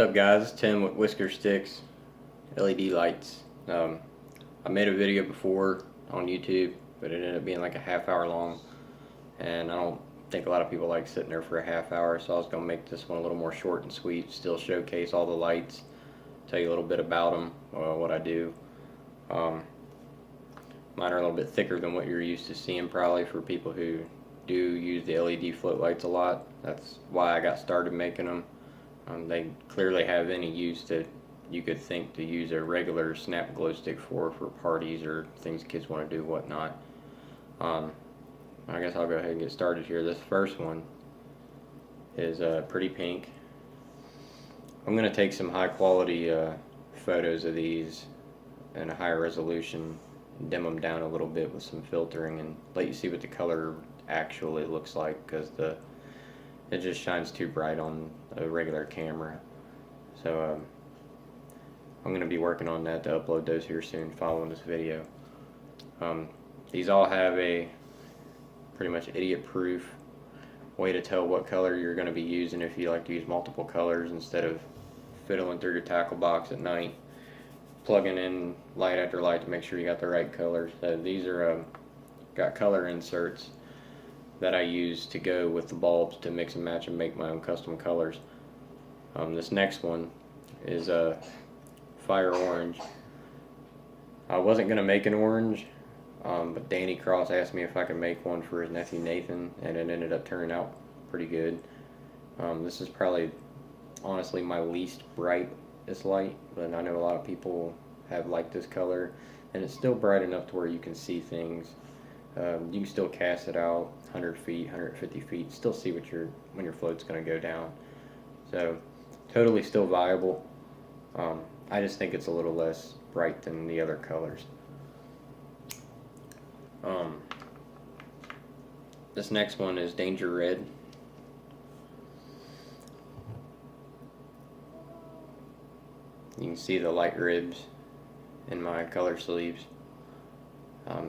What's up, guys? Tim with Whisker Stix LED lights. I made a video before on YouTube, but it ended up being like a half-hour long, and I don't think a lot of people like sitting there for a half hour, so I was going to make this one a little more short and sweet, still showcase all the lights, tell you a little bit about them, what I do. Mine are a little bit thicker than what you're used to seeing probably for people who do use the LED float lights a lot. That's why I got started making them. They clearly have any use that you could think to use a regular snap glow stick for parties or things kids want to do, whatnot. I guess I'll go ahead and get started here. This first one is pretty pink. I'm going to take some high quality photos of these in a higher resolution, dim them down a little bit with some filtering, and let you see what the color actually looks like, because it just shines too bright on a regular camera. So I'm going to be working on that to upload those here soon following this video. These all have a pretty much idiot proof way to tell what color you're going to be using if you like to use multiple colors instead of fiddling through your tackle box at night, plugging in light after light to make sure you got the right colors. So these are got color inserts that I use to go with the bulbs to mix and match and make my own custom colors. This next one is fire orange. I wasn't going to make an orange, but Danny Cross asked me if I could make one for his nephew Nathan, and it ended up turning out pretty good. This is probably honestly my least brightest light, but I know a lot of people have liked this color, and it's still bright enough to where you can see things. You can still cast it out 100 feet, 150 feet, still see what when your float's going to go down. So totally still viable. I just think it's a little less bright than the other colors. This next one is Danger Red. You can see the light ribs in my color sleeves.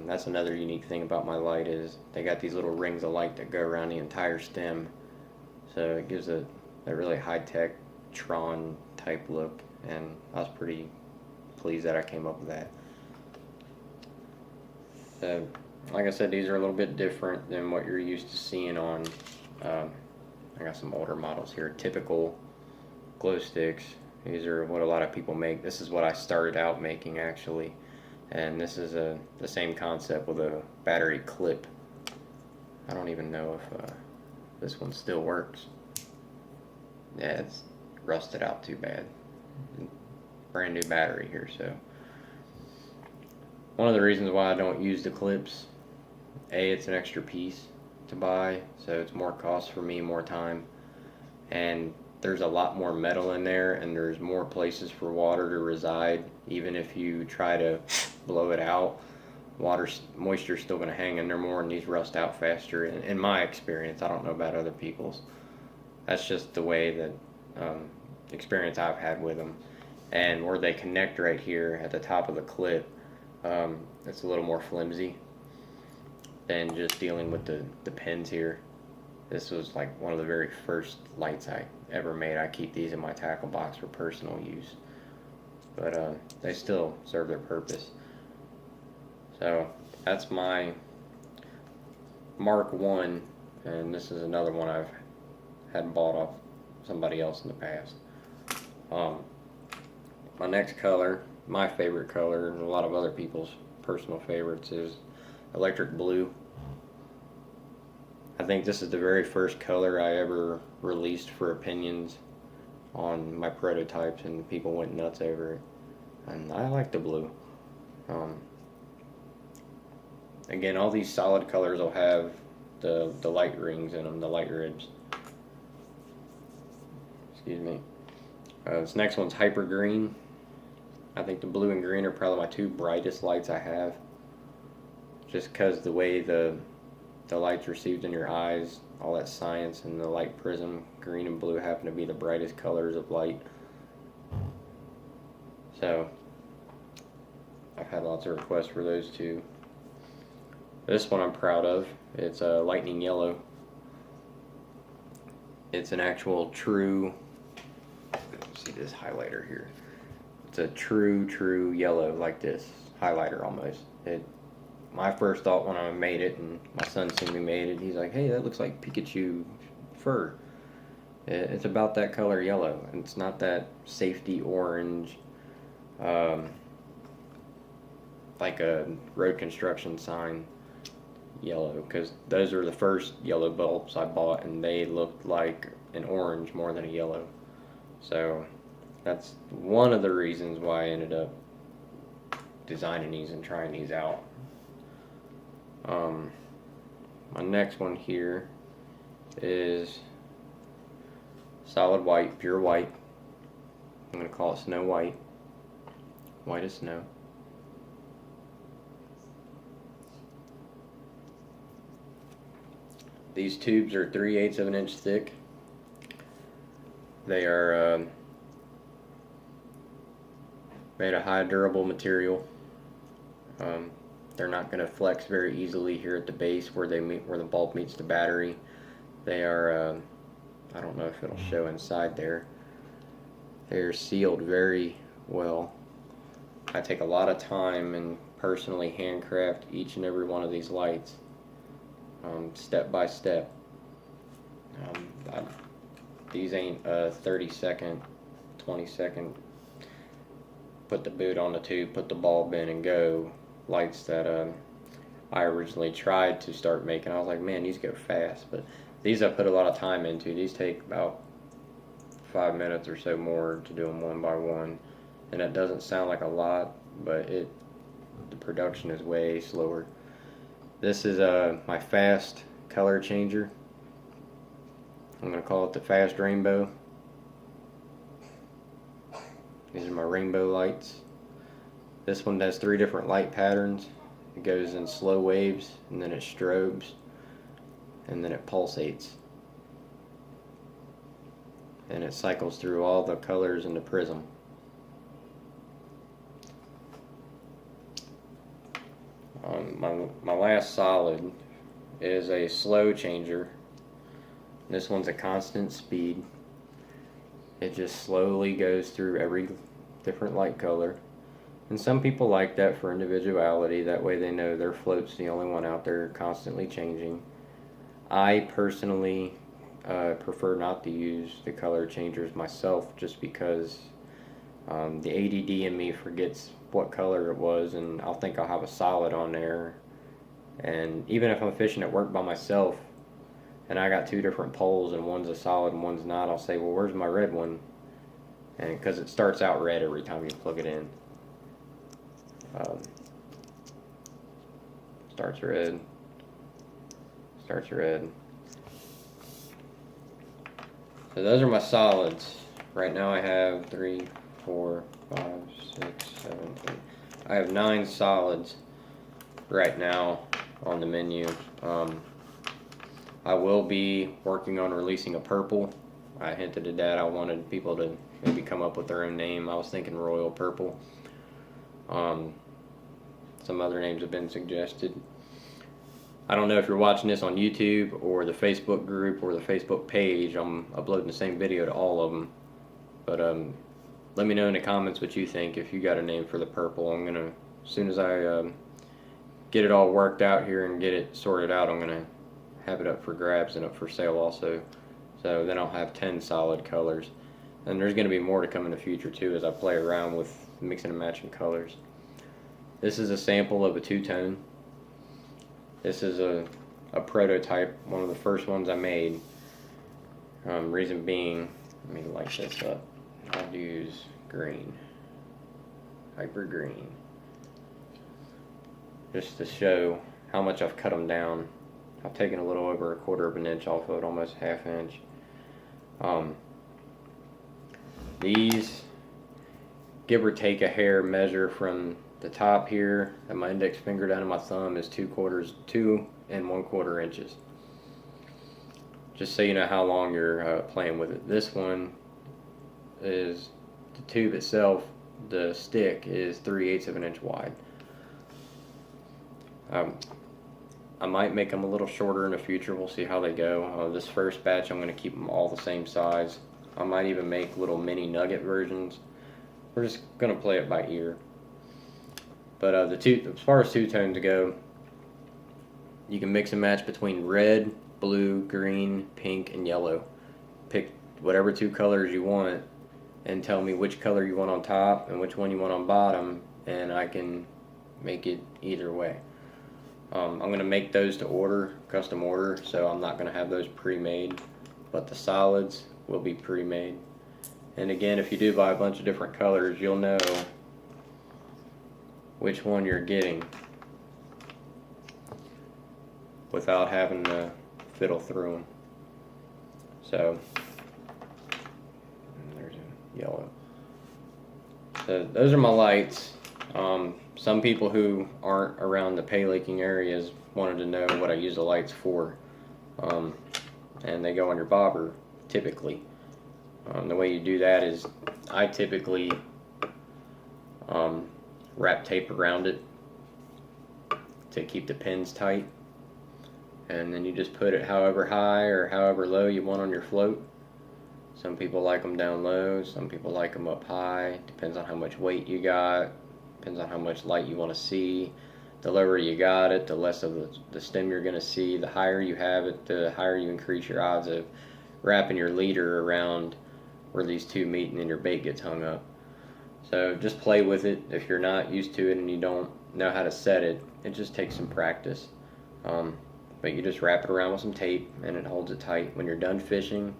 That's another unique thing about my light, is they got these little rings of light that go around the entire stem, so it gives a really high-tech Tron type look, and I was pretty pleased that I came up with that. So, like I said, these are a little bit different than what you're used to seeing on I got some older models here, typical glow sticks. These are what a lot of people make. This is what I started out making, actually. And this is the same concept with a battery clip. I don't even know if this one still works. Yeah, it's rusted out too bad. Brand new battery here. So one of the reasons why I don't use the clips, it's an extra piece to buy, so it's more cost for me, more time, and there's a lot more metal in there, and there's more places for water to reside. Even if you try to blow it out, moisture is still going to hang in there more, and these rust out faster. In my experience, I don't know about other people's. That's just the way that experience I've had with them. And where they connect right here at the top of the clip, it's a little more flimsy than just dealing with the pins here. This was like one of the very first lights I ever made. I keep these in my tackle box for personal use, but they still serve their purpose. So that's my Mark 1, and this is another one I've had bought off somebody else in the past. My next color, my favorite color, and a lot of other people's personal favorites, is electric blue. I think this is the very first color I ever released for opinions on my prototypes, and people went nuts over it. And I like the blue. Again, all these solid colors will have the light rings in them, the light ribs. Excuse me. This next one's hyper green. I think the blue and green are probably my two brightest lights I have, just because the way the light's received in your eyes, all that science and the light prism, green and blue happen to be the brightest colors of light. So I've had lots of requests for those two. This one I'm proud of. It's a lightning yellow. It's an actual true, see this highlighter here. It's a true yellow, like this highlighter almost. My first thought when I made it, and my son seen me made it, he's like, hey, that looks like Pikachu fur. It's about that color yellow, and it's not that safety orange, like a road construction sign yellow, because those are the first yellow bulbs I bought, and they looked like an orange more than a yellow. So that's one of the reasons why I ended up designing these and trying these out. My next one here is solid white, pure white. I'm going to call it Snow White. White as snow. These tubes are 3/8 of an inch thick. They are made of high durable material. They're not going to flex very easily here at the base where where the bulb meets the battery. They are, I don't know if it'll show inside there. They're sealed very well. I take a lot of time and personally handcraft each and every one of these lights, step by step. These ain't 30-second, 20-second, put the boot on the tube, put the bulb in and go lights that I originally tried to start making. I was like, man, these go fast, but these I put a lot of time into. These take about 5 minutes or so more to do them one by one, and that doesn't sound like a lot, but the production is way slower. This is my fast color changer. I'm going to call it the Fast Rainbow. These are my rainbow lights. This one has 3 different light patterns. It goes in slow waves, and then it strobes, and then it pulsates. And it cycles through all the colors in the prism. My last solid is a slow changer. This one's a constant speed. It just slowly goes through every different light color. And some people like that for individuality. That way they know their float's the only one out there constantly changing. I personally prefer not to use the color changers myself, just because the ADD in me forgets what color it was, and I'll think I'll have a solid on there. And even if I'm fishing at work by myself and I got 2 different poles and one's a solid and one's not, I'll say, well, where's my red one? And because it starts out red every time you plug it in. Starts red. So those are my solids. Right now I have 3, 4, 5, 6, 7, 8. I have 9 solids right now on the menu. I will be working on releasing a purple. I hinted at that. I wanted people to maybe come up with their own name. I was thinking Royal Purple. Some other names have been suggested. I don't know if you're watching this on YouTube or the Facebook group or the Facebook page. I'm uploading the same video to all of them. But let me know in the comments what you think, if you got a name for the purple. I'm gonna, as soon as I get it all worked out here and get it sorted out, I'm gonna have it up for grabs and up for sale also. So then I'll have 10 solid colors. And there's gonna be more to come in the future too, as I play around with mixing and matching colors. This is a sample of a 2-tone. This is a prototype, one of the first ones I made. Reason being, let me light this up. I'll use green, hyper green, just to show how much I've cut them down. I've taken a little over 1/4 of an inch off of it, almost 1/2 inch. These, give or take a hair, measure from the top here at my index finger down to my thumb is 2 and 1/4 inches. Just so you know how long you're playing with it. This one is, the tube itself, the stick is 3/8 of an inch wide. I might make them a little shorter in the future. We'll see how they go. This first batch I'm going to keep them all the same size. I might even make little mini nugget versions. We're just gonna play it by ear. But as far as two-tones go, you can mix and match between red, blue, green, pink, and yellow. Pick whatever two colors you want and tell me which color you want on top and which one you want on bottom, and I can make it either way. I'm going to make those to order, custom order, so I'm not going to have those pre-made, but the solids will be pre-made. And again, if you do buy a bunch of different colors, you'll know which one you're getting without having to fiddle through them. So there's a yellow. So those are my lights. Some people who aren't around the pay laking areas wanted to know what I use the lights for, and they go on your bobber typically. The way you do that is I typically wrap tape around it to keep the pins tight, and then you just put it however high or however low you want on your float. Some people like them down low, some people like them up high. Depends on how much weight you got, depends on how much light you want to see. The lower you got it, the less of the stem you're going to see. The higher you have it, the higher you increase your odds of wrapping your leader around where these two meet and then your bait gets hung up. So just play with it. If you're not used to it and you don't know how to set it, it just takes some practice. But you just wrap it around with some tape and it holds it tight. When you're done fishing,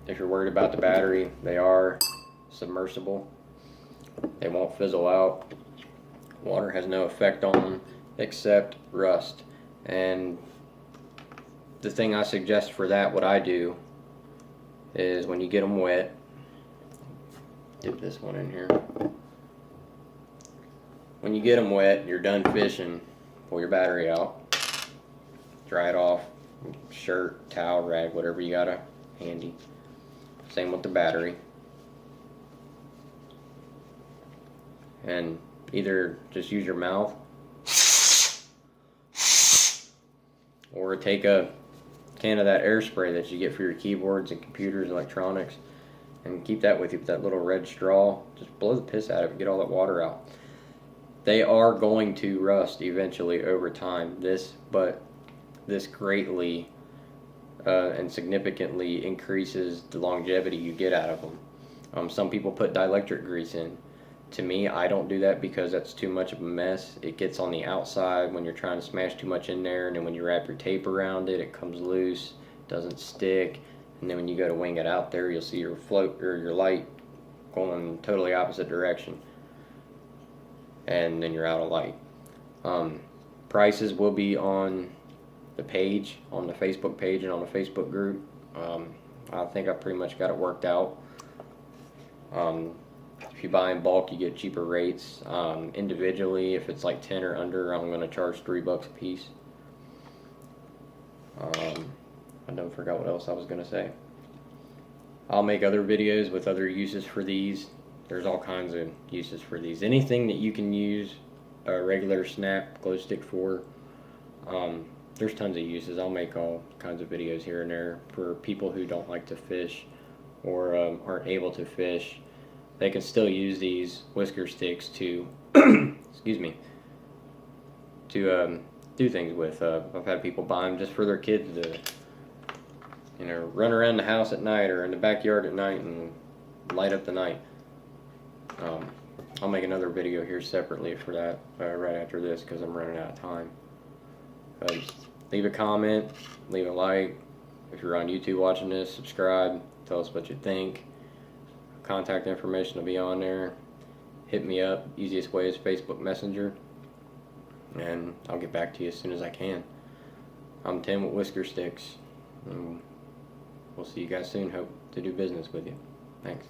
if you're worried about the battery, they are submersible. They won't fizzle out. Water has no effect on them except rust. And the thing I suggest for that, what I do, is when you get them wet, dip this one in here. When you get them wet, you're done fishing, pull your battery out, dry it off, shirt, towel, rag, whatever you got handy. Same with the battery. And either just use your mouth or take a can of that air spray that you get for your keyboards and computers and electronics and keep that with you with that little red straw. Just blow the piss out of it, get all that water out. They are going to rust eventually over time. This greatly and significantly increases the longevity you get out of them. Some people put dielectric grease in. To me, I don't do that because that's too much of a mess. It gets on the outside when you're trying to smash too much in there, and then when you wrap your tape around it, it comes loose, doesn't stick, and then when you go to wing it out there, you'll see your float or your light going totally opposite direction, and then you're out of light. Prices will be on the page, on the Facebook page and on the Facebook group. I think I pretty much got it worked out. If you buy in bulk, you get cheaper rates. Individually, if it's like 10 or under, I'm going to charge $3 a piece. I don't forgot what else I was going to say. I'll make other videos with other uses for these. There's all kinds of uses for these. Anything that you can use a regular snap glow stick for, there's tons of uses. I'll make all kinds of videos here and there for people who don't like to fish or aren't able to fish. They can still use these Whisker Stix to, excuse me, to do things with. I've had people buy them just for their kids to, run around the house at night or in the backyard at night and light up the night. I'll make another video here separately for that right after this because I'm running out of time. Leave a comment, leave a like. If you're on YouTube watching this, subscribe. Tell us what you think. Contact information will be on there. Hit me up. Easiest way is Facebook Messenger, and I'll get back to you as soon as I can. I'm Tim with Whisker Stix, and we'll see you guys soon. Hope to do business with you. Thanks.